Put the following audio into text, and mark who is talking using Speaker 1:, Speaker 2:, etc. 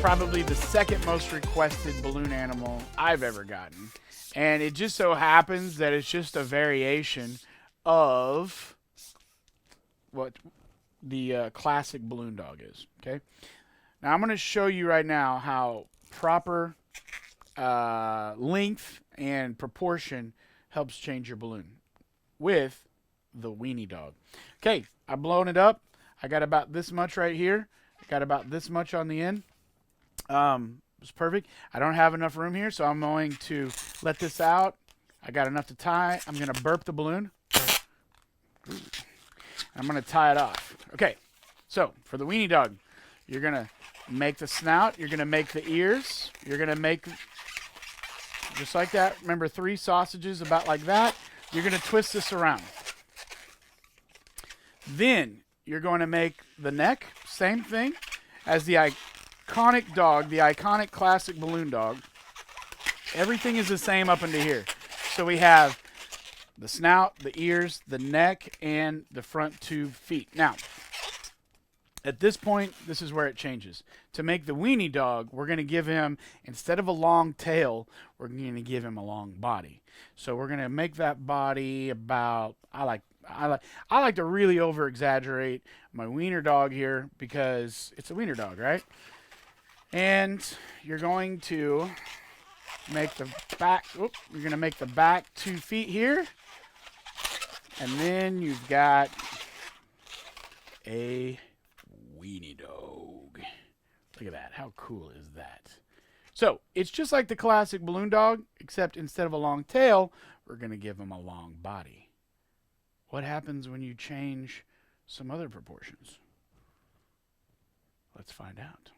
Speaker 1: probably the second most requested balloon animal I've ever gotten. And it just so happens that it's just a variation of what the classic balloon dog is. Okay. Now I'm going to show you right now how proper length and proportion helps change your balloon with the Weenie Dog. Okay, I've blown it up. I got about this much right here. I got about this much on the end. It's perfect. I don't have enough room here, so I'm going to let this out. I got enough to tie. I'm going to burp the balloon. I'm going to tie it off. Okay, so for the Weenie Dog, you're going to make the snout. You're going to make the ears. You're going to make just like that. Remember, 3 sausages about like that. You're going to twist this around. Then you're going to make the neck. Same thing as the iconic dog, the iconic classic balloon dog. Everything is the same up into here. So we have the snout, the ears, the neck, and the front 2 feet. Now, at this point, this is where it changes. To make the Weenie Dog, we're going to give him, instead of a long tail, we're going to give him a long body. So we're going to make that body about, I like to really over-exaggerate my wiener dog here because it's a wiener dog, right? And you're going to make the back, you're going to make the back 2 feet here. And then you've got a Weenie Dog. Look at that. How cool is that? So it's just like the classic balloon dog, except instead of a long tail, we're going to give him a long body. What happens when you change some other proportions? Let's find out.